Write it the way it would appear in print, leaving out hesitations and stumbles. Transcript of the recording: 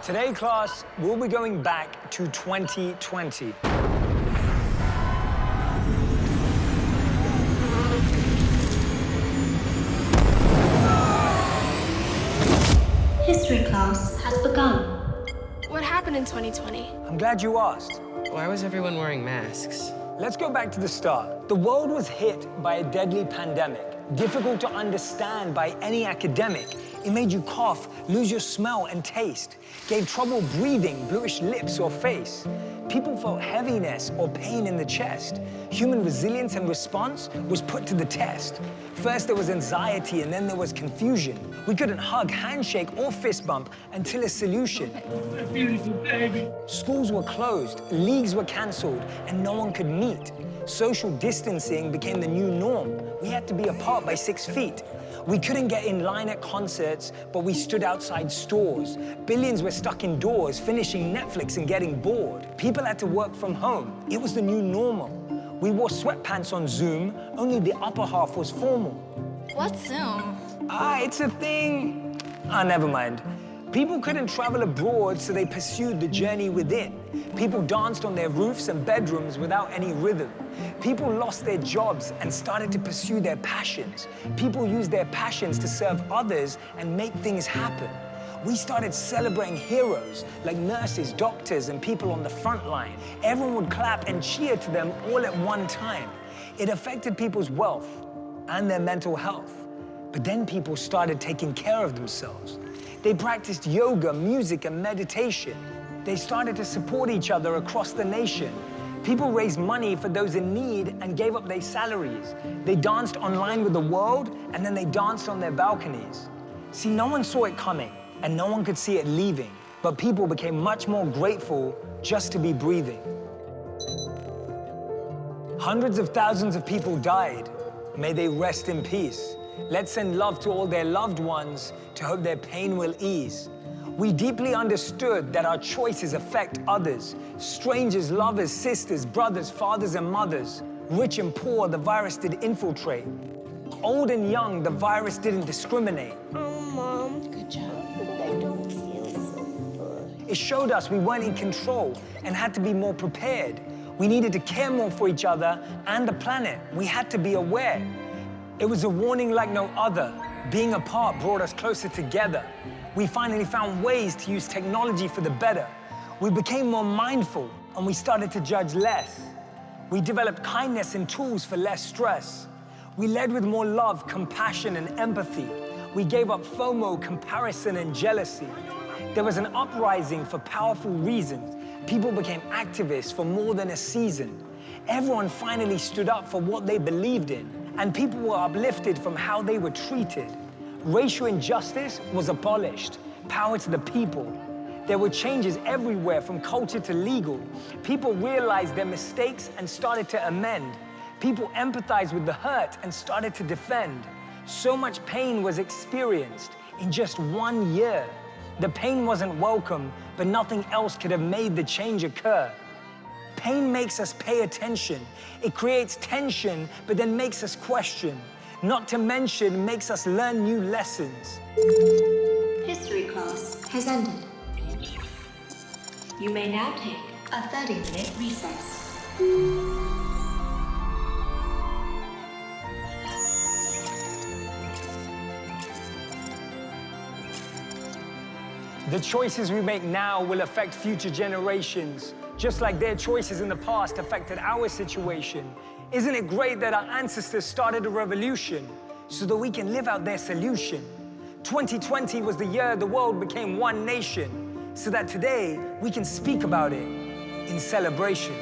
Today, class, we'll be going back to 2020. History class has begun. What happened in 2020? I'm glad you asked. Why was everyone wearing masks? Let's go back to the start. The world was hit by a deadly pandemic, difficult to understand by any academic. It made you cough, lose your smell and taste, gave trouble breathing, bluish lips or face. People felt heaviness or pain in the chest. Human resilience and response was put to the test. First there was anxiety and then there was confusion. We couldn't hug, handshake or fist bump until a solution. A beautiful baby. Schools were closed, leagues were cancelled, and no one could meet. Social distancing became the new norm. We had to be apart by 6 feet. We couldn't get in line at concerts, but we stood outside stores. Billions were stuck indoors, finishing Netflix and getting bored. People had to work from home. It was the new normal. We wore sweatpants on Zoom, only the upper half was formal. What's Zoom? It's a thing. Never mind. People couldn't travel abroad, so they pursued the journey within. People danced on their roofs and bedrooms without any rhythm. People lost their jobs and started to pursue their passions. People used their passions to serve others and make things happen. We started celebrating heroes like nurses, doctors, and people on the front line. Everyone would clap and cheer to them all at one time. It affected people's wealth and their mental health. But then people started taking care of themselves. They practiced yoga, music, and meditation. They started to support each other across the nation. People raised money for those in need and gave up their salaries. They danced online with the world, and then they danced on their balconies. See, no one saw it coming, and no one could see it leaving. But people became much more grateful just to be breathing. Hundreds of thousands of people died. May they rest in peace. Let's send love to all their loved ones to hope their pain will ease. We deeply understood that our choices affect others. Strangers, lovers, sisters, brothers, fathers, and mothers. Rich and poor, the virus did infiltrate. Old and young, the virus didn't discriminate. Oh, Mom. Good job. I don't feel so good. It showed us we weren't in control and had to be more prepared. We needed to care more for each other and the planet. We had to be aware. It was a warning like no other. Being apart brought us closer together. We finally found ways to use technology for the better. We became more mindful and we started to judge less. We developed kindness and tools for less stress. We led with more love, compassion, and empathy. We gave up FOMO, comparison, and jealousy. There was an uprising for powerful reasons. People became activists for more than a season. Everyone finally stood up for what they believed in. And people were uplifted from how they were treated. Racial injustice was abolished. Power to the people. There were changes everywhere, from culture to legal. People realized their mistakes and started to amend. People empathized with the hurt and started to defend. So much pain was experienced in just 1 year. The pain wasn't welcome, but nothing else could have made the change occur. Pain makes us pay attention. It creates tension, but then makes us question. Not to mention, makes us learn new lessons. History class has ended. You may now take a 30-minute recess. The choices we make now will affect future generations, just like their choices in the past affected our situation. Isn't it great that our ancestors started a revolution so that we can live out their solution? 2020 was the year the world became one nation, so that today we can speak about it in celebration.